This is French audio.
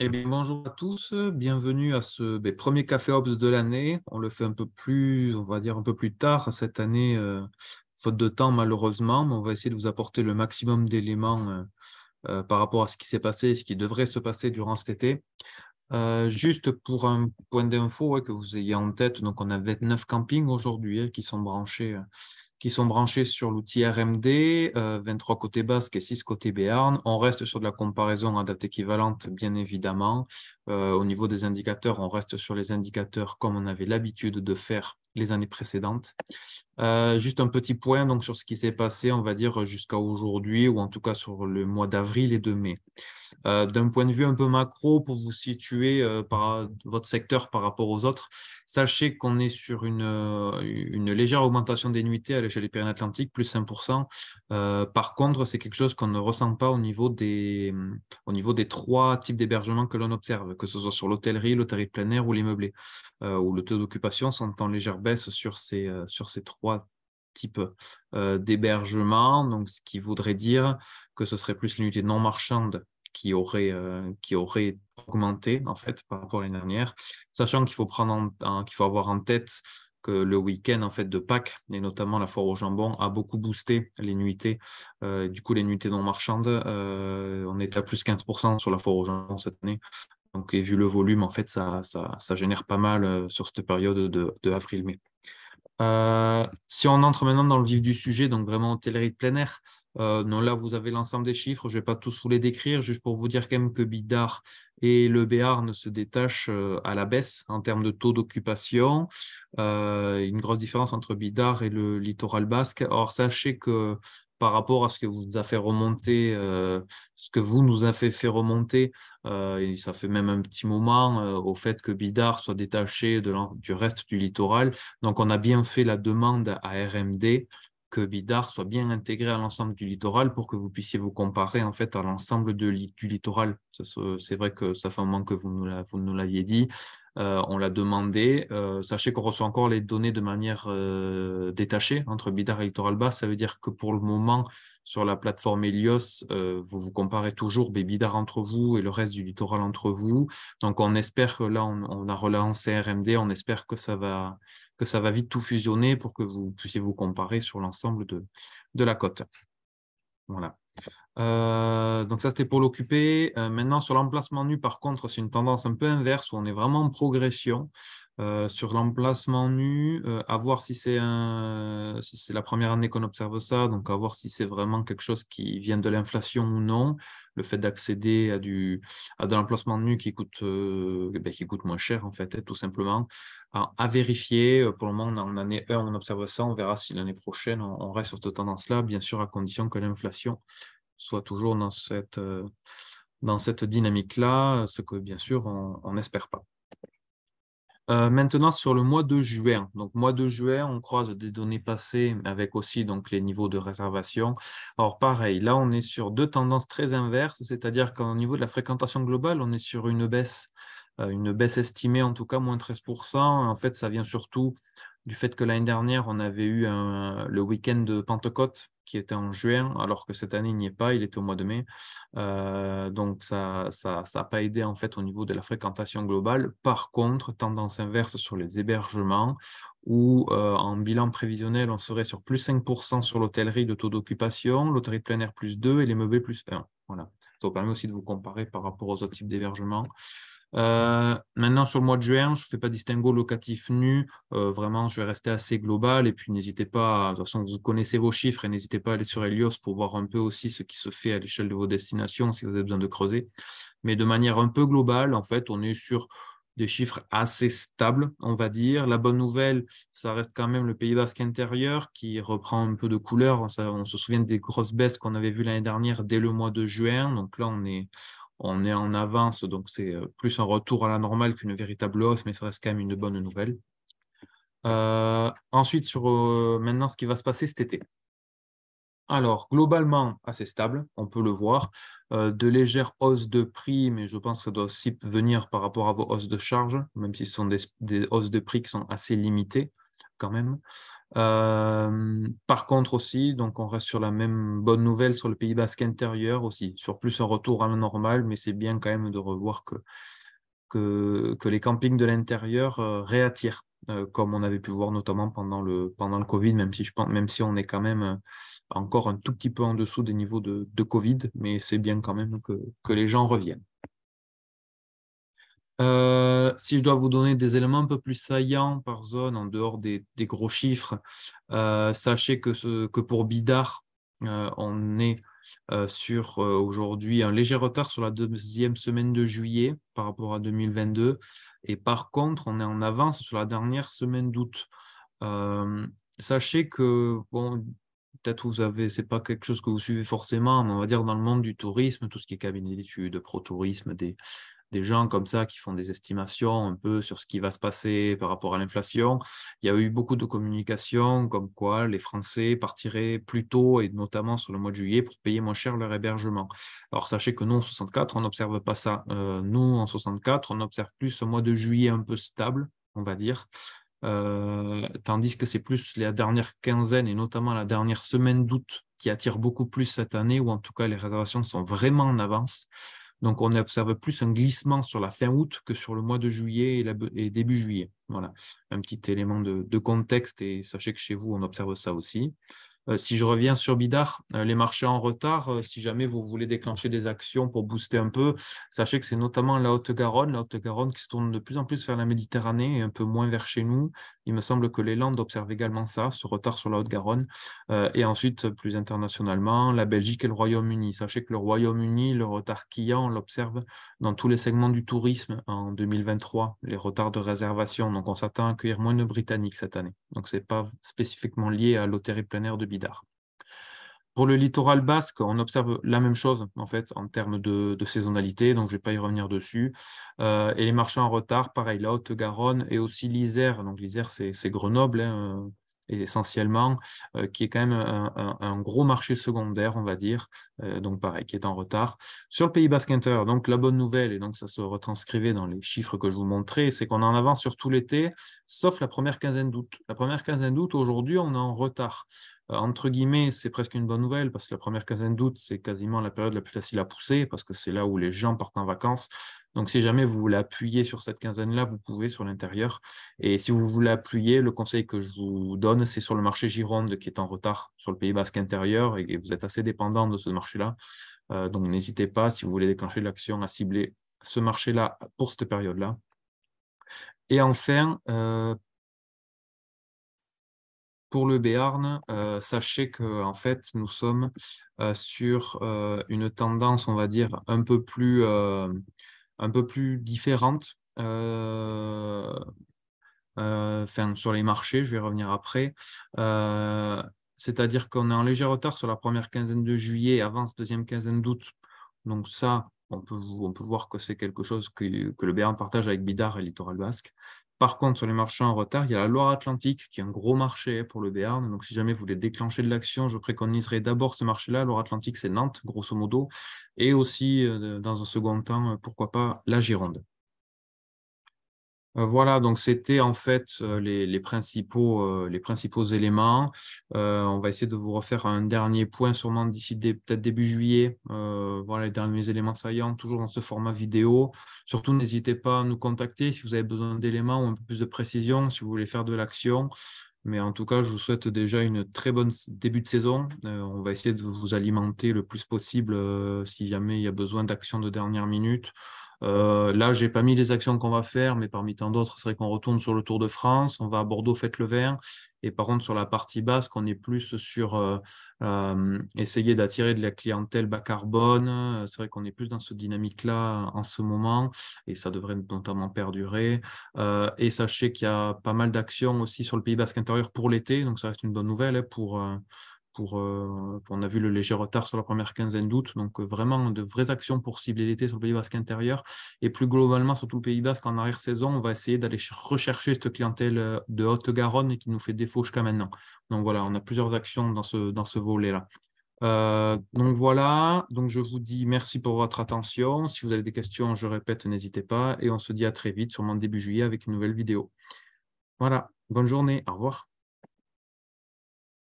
Eh bien, bonjour à tous, bienvenue à ce premier Café Ops de l'année. On le fait un peu plus, on va dire un peu plus tard cette année, faute de temps malheureusement, mais on va essayer de vous apporter le maximum d'éléments par rapport à ce qui s'est passé et ce qui devrait se passer durant cet été. Juste pour un point d'info ouais, que vous ayez en tête, donc on a 29 campings aujourd'hui qui sont branchés sur l'outil RMD, 23 côté Basque et 6 côté Béarn. On reste sur de la comparaison à date équivalente, bien évidemment. Au niveau des indicateurs, on reste sur les indicateurs comme on avait l'habitude de faire les années précédentes. Juste un petit point donc, sur ce qui s'est passé, on va dire, jusqu'à aujourd'hui, ou en tout cas sur le mois d'avril et de mai. D'un point de vue un peu macro, pour vous situer par votre secteur par rapport aux autres, sachez qu'on est sur une légère augmentation des nuitées à l'échelle des Pyrénées-Atlantiques, plus 5%. Par contre, c'est quelque chose qu'on ne ressent pas au niveau des trois types d'hébergements que l'on observe, que ce soit sur l'hôtellerie plein air ou les meublés, où le taux d'occupation sont en légère baisse sur ces trois types d'hébergements. Donc, ce qui voudrait dire que ce serait plus l'unité non marchande qui aurait augmenté en fait par rapport à l'année dernière, sachant qu'il faut qu'il faut avoir en tête que le week-end en fait de Pâques et notamment la foire au jambon a beaucoup boosté les nuitées. Du coup, les nuitées non marchandes, on est à plus 15% sur la foire au jambon cette année. Donc, et vu le volume, en fait, ça génère pas mal sur cette période de avril-mai. Si on entre maintenant dans le vif du sujet, donc vraiment hôtellerie de plein air, non, là vous avez l'ensemble des chiffres, je ne vais pas tous vous les décrire, juste pour vous dire quand même que Bidart et le Béarn se détachent à la baisse en termes de taux d'occupation. Une grosse différence entre Bidart et le littoral basque. Or, sachez que par rapport à ce que vous a fait remonter, ce que vous nous a fait remonter, et ça fait même un petit moment au fait que Bidart soit détaché du reste du littoral. Donc, on a bien fait la demande à RMD que Bidart soit bien intégré à l'ensemble du littoral pour que vous puissiez vous comparer en fait à l'ensemble du littoral. C'est vrai que ça fait un moment que vous nous l'aviez dit. On l'a demandé. Sachez qu'on reçoit encore les données de manière détachée entre Bidart et Littoral Bas. Ça veut dire que pour le moment, sur la plateforme Helios, vous vous comparez toujours Bidart entre vous et le reste du littoral entre vous. Donc, on espère que là, on a relancé RMD. On espère que ça va vite tout fusionner pour que vous puissiez vous comparer sur l'ensemble de la côte. Voilà. Donc ça, c'était pour l'occuper. Maintenant, sur l'emplacement nu, par contre, c'est une tendance un peu inverse où on est vraiment en progression. Sur l'emplacement nu, à voir si c'est la première année qu'on observe ça, donc à voir si c'est vraiment quelque chose qui vient de l'inflation ou non. Le fait d'accéder à de l'emplacement nu qui coûte moins cher, en fait, tout simplement. À vérifier. Pour le moment, en année 1, on observe ça. On verra si l'année prochaine, on reste sur cette tendance-là, bien sûr, à condition que l'inflation soit toujours dans cette dynamique-là, ce que bien sûr on n'espère pas. Maintenant, sur le mois de juin. Donc, mois de juin, on croise des données passées avec aussi donc, les niveaux de réservation. Alors, pareil, là, on est sur deux tendances très inverses, c'est-à-dire qu'au niveau de la fréquentation globale, on est sur une baisse estimée, en tout cas, moins 13%. En fait, ça vient surtout du fait que l'année dernière, on avait eu le week-end de Pentecôte qui était en juin, alors que cette année, il n'y est pas, il était au mois de mai. Donc, ça n'a pas aidé en fait au niveau de la fréquentation globale. Par contre, tendance inverse sur les hébergements, où en bilan prévisionnel, on serait sur plus 5% sur l'hôtellerie de taux d'occupation, l'hôtellerie de plein air plus 2 et les meublés plus 1. Voilà. Ça vous permet aussi de vous comparer par rapport aux autres types d'hébergements. Maintenant, sur le mois de juin, je ne fais pas distinguo locatif nu. Vraiment, je vais rester assez global. Et puis, n'hésitez pas, de toute façon, vous connaissez vos chiffres et n'hésitez pas à aller sur Helios pour voir un peu aussi ce qui se fait à l'échelle de vos destinations si vous avez besoin de creuser. Mais de manière un peu globale, en fait, on est sur des chiffres assez stables, on va dire. La bonne nouvelle, ça reste quand même le Pays Basque intérieur qui reprend un peu de couleur. On se souvient des grosses baisses qu'on avait vues l'année dernière dès le mois de juin. Donc là, on est en avance, donc c'est plus un retour à la normale qu'une véritable hausse, mais ça reste quand même une bonne nouvelle. Ensuite, sur maintenant ce qui va se passer cet été. Alors, globalement, assez stable, on peut le voir. De légères hausses de prix, mais je pense que ça doit aussi venir par rapport à vos hausses de charges, même si ce sont des hausses de prix qui sont assez limitées. quand même. Par contre aussi, donc on reste sur la même bonne nouvelle sur le Pays Basque intérieur aussi, sur plus un retour à la normale, mais c'est bien quand même de revoir que les campings de l'intérieur réattirent, comme on avait pu voir notamment pendant le Covid, même si je pense, même si on est quand même encore un tout petit peu en dessous des niveaux de Covid, mais c'est bien quand même que les gens reviennent. Si je dois vous donner des éléments un peu plus saillants par zone, en dehors des gros chiffres, sachez que pour Bidart, on est sur aujourd'hui un léger retard sur la deuxième semaine de juillet par rapport à 2022. Et par contre, on est en avance sur la dernière semaine d'août. Euh, Sachez que, bon, peut-être c'est pas quelque chose que vous suivez forcément, mais on va dire dans le monde du tourisme, tout ce qui est cabinet d'études, pro-tourisme, des gens comme ça qui font des estimations un peu sur ce qui va se passer par rapport à l'inflation. Il y a eu beaucoup de communication comme quoi les Français partiraient plus tôt et notamment sur le mois de juillet pour payer moins cher leur hébergement. Alors sachez que nous en 64, on n'observe pas ça. Nous en 64, on observe plus un mois de juillet un peu stable, on va dire. Tandis que c'est plus la dernière quinzaine et notamment la dernière semaine d'août qui attire beaucoup plus cette année, ou en tout cas les réservations sont vraiment en avance. Donc, on observe plus un glissement sur la fin août que sur le mois de juillet et début juillet. Voilà, un petit élément de contexte et sachez que chez vous, on observe ça aussi. Si je reviens sur Bidart, les marchés en retard, si jamais vous voulez déclencher des actions pour booster un peu, sachez que c'est notamment la Haute-Garonne qui se tourne de plus en plus vers la Méditerranée et un peu moins vers chez nous. Il me semble que les Landes observent également ça, ce retard sur la Haute-Garonne. Et ensuite, plus internationalement, la Belgique et le Royaume-Uni. Sachez que le Royaume-Uni, le retard qu'il y a, on l'observe dans tous les segments du tourisme en 2023, les retards de réservation. Donc, on s'attend à accueillir moins de Britanniques cette année. Donc, ce n'est pas spécifiquement lié à l'hôtellerie plein air de Bidart. Pour le littoral basque, on observe la même chose en fait en termes de saisonnalité, donc je ne vais pas y revenir dessus. Et les marchés en retard, pareil, la Haute-Garonne et aussi l'Isère. Donc l'Isère, c'est Grenoble essentiellement, qui est quand même un gros marché secondaire, on va dire. Donc pareil, qui est en retard. Sur le Pays basque intérieur, donc la bonne nouvelle, et donc ça se retranscrivait dans les chiffres que je vous montrais, c'est qu'on en avance sur tout l'été, sauf la première quinzaine d'août. La première quinzaine d'août, aujourd'hui, on est en retard. Entre guillemets, c'est presque une bonne nouvelle parce que la première quinzaine d'août, c'est quasiment la période la plus facile à pousser parce que c'est là où les gens partent en vacances. Donc, si jamais vous voulez appuyer sur cette quinzaine-là, vous pouvez sur l'intérieur. Et si vous voulez appuyer, le conseil que je vous donne, c'est sur le marché Gironde qui est en retard sur le Pays basque intérieur et vous êtes assez dépendant de ce marché-là. Donc, n'hésitez pas, si vous voulez déclencher l'action, à cibler ce marché-là pour cette période-là. Et enfin, pour le Béarn, sachez que en fait, nous sommes sur une tendance, on va dire, un peu plus différente. Enfin, sur les marchés, je vais revenir après. Euh, C'est-à-dire qu'on est en léger retard sur la première quinzaine de juillet, avance deuxième quinzaine d'août. Donc ça, on peut voir que c'est quelque chose que le Béarn partage avec Bidart et le Littoral Basque. Par contre, sur les marchés en retard, il y a la Loire-Atlantique qui est un gros marché pour le Béarn. Donc si jamais vous voulez déclencher de l'action, je préconiserais d'abord ce marché-là. Loire-Atlantique, c'est Nantes, grosso modo. Et aussi, dans un second temps, pourquoi pas la Gironde. Voilà, donc c'était en fait les principaux éléments. On va essayer de vous refaire un dernier point, sûrement d'ici peut-être début juillet. Voilà les derniers éléments saillants, toujours dans ce format vidéo. Surtout, n'hésitez pas à nous contacter si vous avez besoin d'éléments ou un peu plus de précision, si vous voulez faire de l'action. Mais en tout cas, je vous souhaite déjà une très bonne début de saison. On va essayer de vous alimenter le plus possible si jamais il y a besoin d'actions de dernière minute. Là, j'ai pas mis les actions qu'on va faire, mais parmi tant d'autres, c'est vrai qu'on retourne sur le Tour de France, on va à Bordeaux, fête le vin. Et par contre, sur la partie basque, on est plus sur essayer d'attirer de la clientèle bas carbone. C'est vrai qu'on est plus dans ce dynamique-là en ce moment, et ça devrait notamment perdurer. Et sachez qu'il y a pas mal d'actions aussi sur le Pays basque intérieur pour l'été, donc ça reste une bonne nouvelle on a vu le léger retard sur la première quinzaine d'août, donc vraiment de vraies actions pour cibler l'été sur le Pays basque intérieur. Et plus globalement, sur tout le Pays basque, en arrière-saison, on va essayer d'aller rechercher cette clientèle de Haute-Garonne qui nous fait défaut jusqu'à maintenant. Donc voilà, on a plusieurs actions dans ce volet-là. Donc voilà, donc je vous dis merci pour votre attention. Si vous avez des questions, je répète, n'hésitez pas. Et on se dit à très vite, sûrement début juillet, avec une nouvelle vidéo. Voilà. Bonne journée, au revoir.